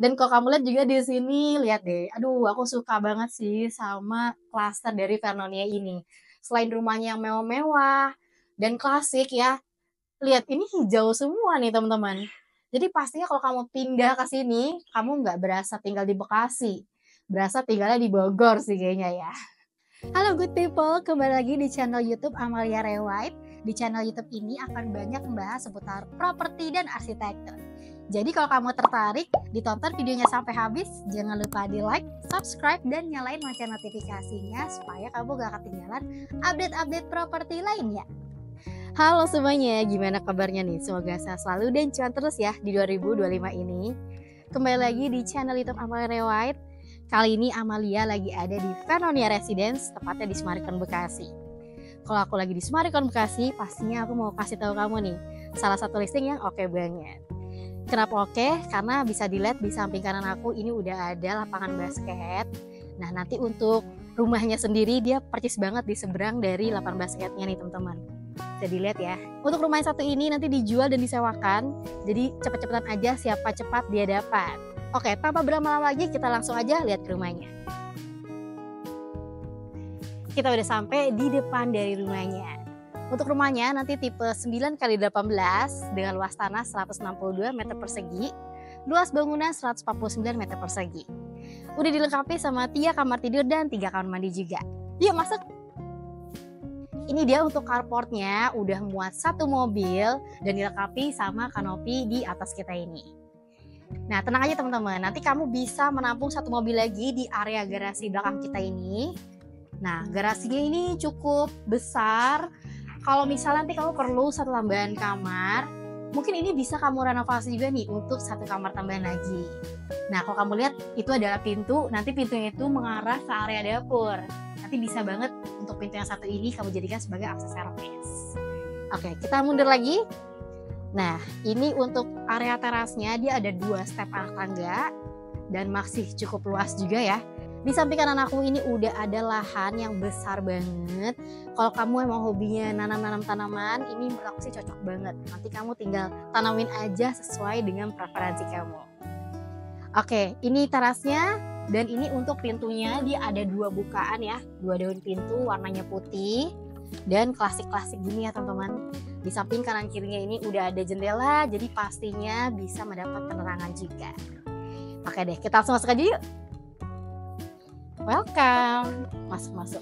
Dan kalau kamu lihat juga di sini, lihat deh, aduh aku suka banget sih sama klaster dari Vernonia ini. Selain rumahnya yang mewah-mewah dan klasik ya, lihat ini hijau semua nih teman-teman. Jadi pastinya kalau kamu pindah ke sini, kamu nggak berasa tinggal di Bekasi. Berasa tinggalnya di Bogor sih kayaknya ya. Halo good people, kembali lagi di channel YouTube Amalia Rewide. Di channel YouTube ini akan banyak membahas seputar properti dan arsitektur. Jadi kalau kamu tertarik, ditonton videonya sampai habis. Jangan lupa di like, subscribe, dan nyalain lonceng notifikasinya supaya kamu gak ketinggalan update-update properti lainnya. Halo semuanya, gimana kabarnya nih? Semoga sehat selalu dan cuan terus ya di 2025 ini. Kembali lagi di channel YouTube Amalia Rewide. Kali ini Amalia lagi ada di Vernonia Residence, tepatnya di Semarikon, Bekasi. Kalau aku lagi di Semarikon, Bekasi, pastinya aku mau kasih tahu kamu nih, salah satu listing yang oke banget. Kenapa oke? Karena bisa dilihat di samping kanan aku ini udah ada lapangan basket. Nah nanti untuk rumahnya sendiri dia percis banget di seberang dari lapangan basketnya nih teman-teman. Bisa dilihat ya. Untuk rumah yang satu ini nanti dijual dan disewakan, jadi cepet-cepetan aja siapa cepat dia dapat. Oke, tanpa berlama-lama lagi kita langsung aja lihat ke rumahnya. Kita udah sampai di depan dari rumahnya. Untuk rumahnya nanti tipe 9x18 dengan luas tanah 162 meter persegi, luas bangunan 149 meter persegi. Udah dilengkapi sama 3 kamar tidur dan 3 kamar mandi juga. Yuk masuk. Ini dia untuk carportnya, udah muat 1 mobil dan dilengkapi sama kanopi di atas kita ini. Nah tenang aja teman-teman, nanti kamu bisa menampung 1 mobil lagi di area garasi belakang kita ini. Nah garasinya ini cukup besar. Kalau misalnya nanti kamu perlu 1 tambahan kamar, mungkin ini bisa kamu renovasi juga nih untuk 1 kamar tambahan lagi. Nah kalau kamu lihat itu adalah pintu, nanti pintunya itu mengarah ke area dapur. Nanti bisa banget untuk pintu yang satu ini kamu jadikan sebagai akses servis. Oke, kita mundur lagi. Nah ini untuk area terasnya, dia ada 2 step anak tangga dan masih cukup luas juga ya. Di samping kanan aku ini udah ada lahan yang besar banget. Kalau kamu emang hobinya nanam-nanam tanaman, ini menurut aku sih cocok banget. Nanti kamu tinggal tanamin aja sesuai dengan preferensi kamu. Oke, ini terasnya dan ini untuk pintunya dia ada 2 bukaan ya, 2 daun pintu warnanya putih dan klasik-klasik gini ya teman-teman. Di samping kanan kirinya ini udah ada jendela, jadi pastinya bisa mendapat penerangan juga. Oke deh, kita langsung masuk aja yuk. Welcome, masuk-masuk.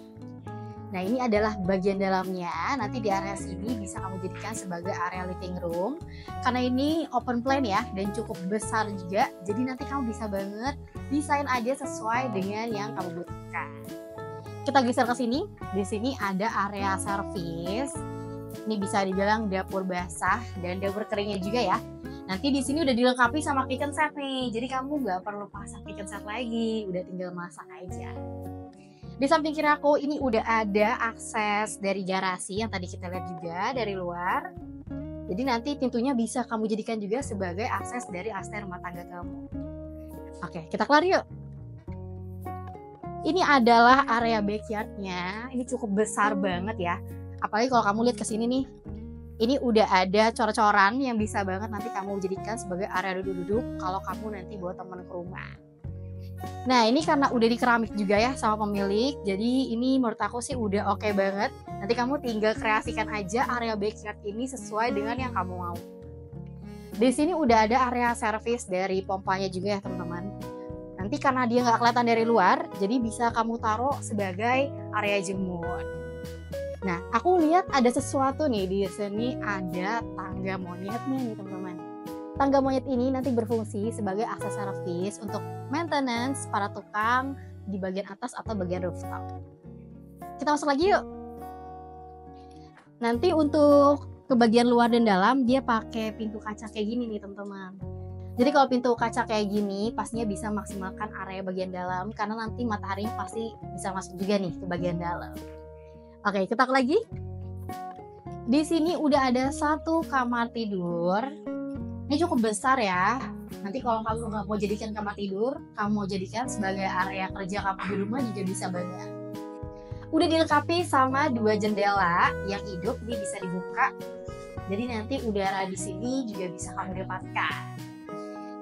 Nah ini adalah bagian dalamnya. Nanti di area sini bisa kamu jadikan sebagai area living room. Karena ini open plan ya dan cukup besar juga. Jadi nanti kamu bisa banget desain aja sesuai dengan yang kamu butuhkan. Kita geser ke sini. Di sini ada area servis. Ini bisa dibilang dapur basah dan dapur keringnya juga ya. Nanti di sini udah dilengkapi sama kitchen set nih. Jadi kamu nggak perlu pasang kitchen set lagi, udah tinggal masak aja. Di samping kiri aku ini udah ada akses dari garasi yang tadi kita lihat juga dari luar. Jadi nanti pintunya bisa kamu jadikan juga sebagai akses dari asisten rumah tangga kamu. Oke, kita keluar yuk. Ini adalah area backyardnya. Ini cukup besar banget ya. Apalagi kalau kamu lihat ke sini nih. Ini udah ada cor-coran yang bisa banget nanti kamu jadikan sebagai area duduk-duduk kalau kamu nanti bawa teman ke rumah. Nah ini karena udah dikeramik juga ya sama pemilik, jadi ini menurut aku sih udah oke banget. Nanti kamu tinggal kreasikan aja area backyard ini sesuai dengan yang kamu mau. Di sini udah ada area servis dari pompanya juga ya teman-teman. Nanti karena dia nggak kelihatan dari luar, jadi bisa kamu taruh sebagai area jemur. Nah, aku lihat ada sesuatu nih di sini, ada tangga monyetnya nih teman-teman. Tangga monyet ini nanti berfungsi sebagai akses servis untuk maintenance para tukang di bagian atas atau bagian rooftop. Kita masuk lagi yuk. Nanti untuk ke bagian luar dan dalam dia pakai pintu kaca kayak gini nih teman-teman. Jadi kalau pintu kaca kayak gini pastinya bisa maksimalkan area bagian dalam karena nanti matahari pasti bisa masuk juga nih ke bagian dalam. Oke, kita lagi. Di sini udah ada 1 kamar tidur. Ini cukup besar ya. Nanti kalau kamu nggak mau jadikan kamar tidur, kamu mau jadikan sebagai area kerja kamu di rumah juga bisa banget. Udah dilengkapi sama 2 jendela yang hidup, ini bisa dibuka. Jadi nanti udara di sini juga bisa kamu dapatkan.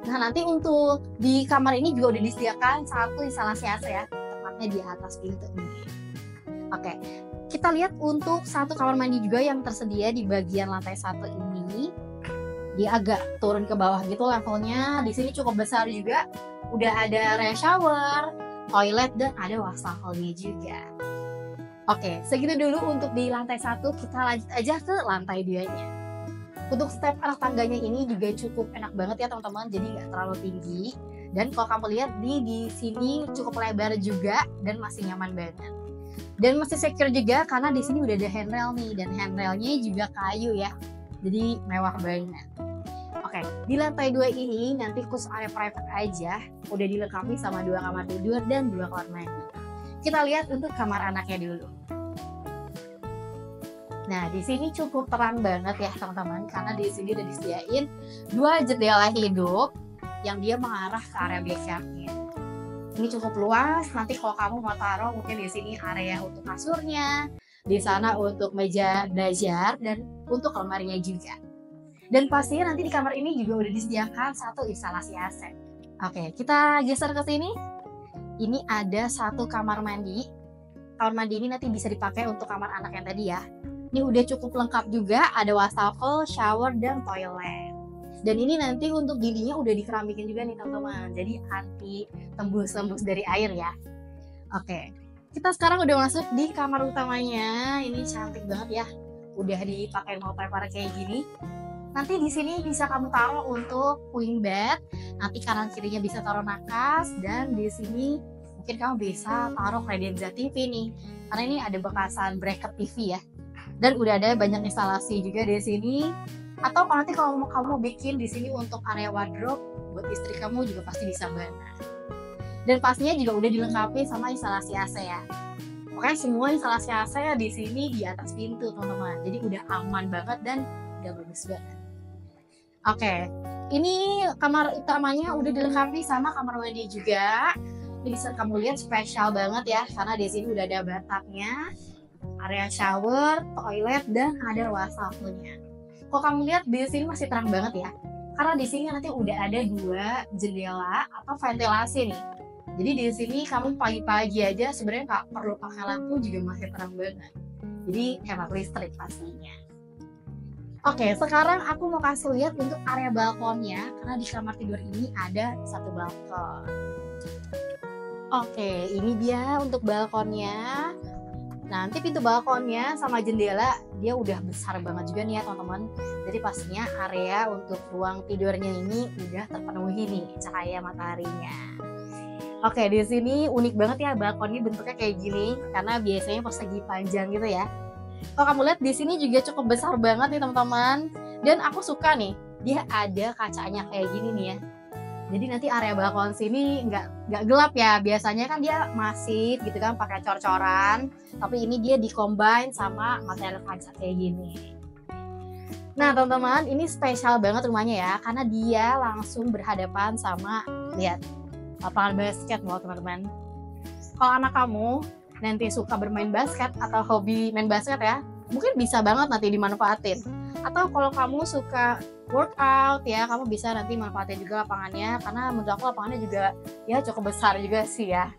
Nah, nanti untuk di kamar ini juga udah disediakan satu instalasi AC ya, tepatnya di atas pintu nih. Oke, kita lihat untuk satu kamar mandi juga yang tersedia di bagian lantai 1 ini. Dia agak turun ke bawah gitu levelnya. Di sini cukup besar juga. Udah ada area shower, toilet, dan ada wastafelnya juga. Oke, segitu dulu untuk di lantai 1. Kita lanjut aja ke lantai 2-nya. Untuk step anak tangganya ini juga cukup enak banget ya teman-teman. Jadi nggak terlalu tinggi. Dan kalau kamu lihat di sini cukup lebar juga dan masih nyaman banget. Dan masih secure juga karena di sini udah ada handrail nih, dan handrailnya juga kayu ya. Jadi mewah banget. Oke, di lantai 2 ini nanti khusus area private aja, udah dilengkapi sama 2 kamar tidur dan 2 kamar mandi. Kita lihat untuk kamar anaknya dulu. Nah, di sini cukup terang banget ya teman-teman, karena di sini udah disediain 2 jendela hidup yang dia mengarah ke area backyardnya. Ini cukup luas. Nanti kalau kamu mau taruh mungkin di sini area untuk kasurnya, di sana untuk meja belajar, dan untuk lemarinya juga. Dan pastinya nanti di kamar ini juga udah disediakan satu instalasi AC. Oke, kita geser ke sini. Ini ada satu kamar mandi. Kamar mandi ini nanti bisa dipakai untuk kamar anak yang tadi ya. Ini udah cukup lengkap juga, ada wastafel, shower, dan toilet. Dan ini nanti untuk dindingnya udah dikeramikin juga nih teman-teman. Jadi anti tembus-tembus dari air ya. Oke, kita sekarang udah masuk di kamar utamanya. Ini cantik banget ya. Udah dipakai wallpaper kayak gini. Nanti di sini bisa kamu taruh untuk queen bed. Nanti kanan kirinya bisa taruh nakas, dan di sini mungkin kamu bisa taruh kredenza TV nih. Karena ini ada bekasan bracket TV ya. Dan udah ada banyak instalasi juga di sini. Atau nanti kalau kamu bikin di sini untuk area wardrobe buat istri kamu juga pasti bisa banget. Dan pastinya juga udah dilengkapi sama instalasi AC ya. Pokoknya semua instalasi AC di sini di atas pintu teman-teman. Jadi udah aman banget dan udah bagus banget. Oke, ini kamar utamanya udah dilengkapi sama kamar mandi juga. Ini bisa kamu lihat spesial banget ya, karena di sini udah ada bathtubnya, area shower, toilet, dan ada wastafelnya. Kalau kamu lihat di sini masih terang banget ya, karena di sini nanti udah ada 2 jendela atau ventilasi nih. Jadi di sini kamu pagi-pagi aja sebenarnya nggak perlu pakai lampu juga masih terang banget. Jadi hemat listrik pastinya. Oke, sekarang aku mau kasih lihat untuk area balkonnya, karena di kamar tidur ini ada satu balkon. Oke, ini dia untuk balkonnya. Nanti pintu balkonnya sama jendela dia udah besar banget juga nih ya teman-teman. Jadi pastinya area untuk ruang tidurnya ini udah terpenuhi nih cahaya mataharinya. Oke, di sini unik banget ya balkonnya, bentuknya kayak gini karena biasanya persegi panjang gitu ya. Kalau kamu lihat di sini juga cukup besar banget nih teman-teman. Dan aku suka nih, dia ada kacanya kayak gini nih ya. Jadi nanti area balkon sini nggak gelap ya. Biasanya kan dia masif gitu kan pakai cor-coran. Tapi ini dia di-combine sama material kaca kayak gini. Nah teman-teman, ini spesial banget rumahnya ya. Karena dia langsung berhadapan sama, lihat, lapangan basket loh teman-teman. Kalau anak kamu nanti suka bermain basket atau hobi main basket ya, mungkin bisa banget nanti dimanfaatin. Atau kalau kamu suka workout ya, kamu bisa nanti manfaatin juga lapangannya, karena menurut aku lapangannya juga ya cukup besar juga sih ya.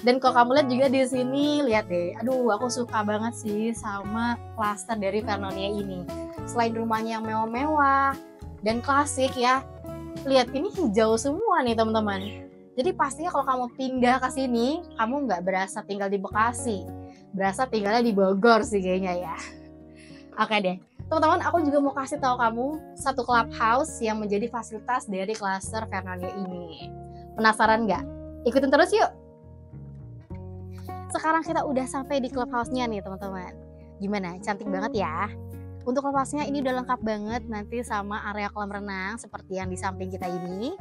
Dan kalau kamu lihat juga di sini, lihat deh, aduh aku suka banget sih sama klaster dari Vernonia ini. Selain rumahnya yang mewah-mewah dan klasik ya, lihat ini hijau semua nih teman-teman. Jadi pastinya kalau kamu pindah ke sini, kamu nggak berasa tinggal di Bekasi, berasa tinggalnya di Bogor sih kayaknya ya. Oke deh. Teman-teman, aku juga mau kasih tahu kamu satu clubhouse yang menjadi fasilitas dari klaster Vernonia ini. Penasaran nggak? Ikutin terus yuk! Sekarang kita udah sampai di clubhouse-nya nih teman-teman. Gimana? Cantik banget ya? Untuk clubhouse-nya ini udah lengkap banget nanti sama area kolam renang seperti yang di samping kita ini.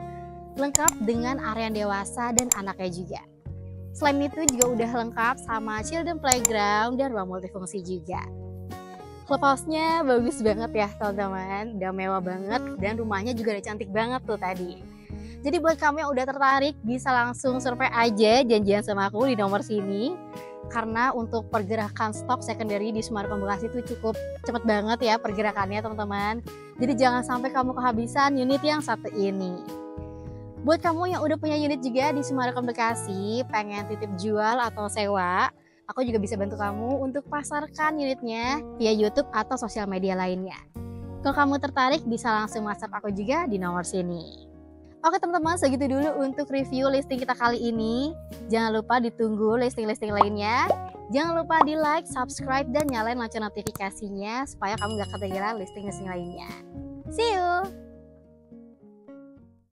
Lengkap dengan area dewasa dan anaknya juga. Selain itu juga udah lengkap sama children playground dan ruang multifungsi juga. Clubhouse-nya bagus banget ya teman-teman, udah mewah banget dan rumahnya juga udah cantik banget tuh tadi. Jadi buat kamu yang udah tertarik bisa langsung survei aja janjian sama aku di nomor sini. Karena untuk pergerakan stok secondary di Sumarekon Bekasi itu cukup cepet banget ya pergerakannya teman-teman. Jadi jangan sampai kamu kehabisan unit yang satu ini. Buat kamu yang udah punya unit juga di Summarecon Bekasi, pengen titip jual atau sewa, aku juga bisa bantu kamu untuk pasarkan unitnya via YouTube atau sosial media lainnya. Kalau kamu tertarik, bisa langsung WhatsApp aku juga di nomor sini. Oke teman-teman, segitu dulu untuk review listing kita kali ini. Jangan lupa ditunggu listing-listing lainnya. Jangan lupa di like, subscribe, dan nyalain lonceng notifikasinya supaya kamu gak ketinggalan listing-listing lainnya. See you!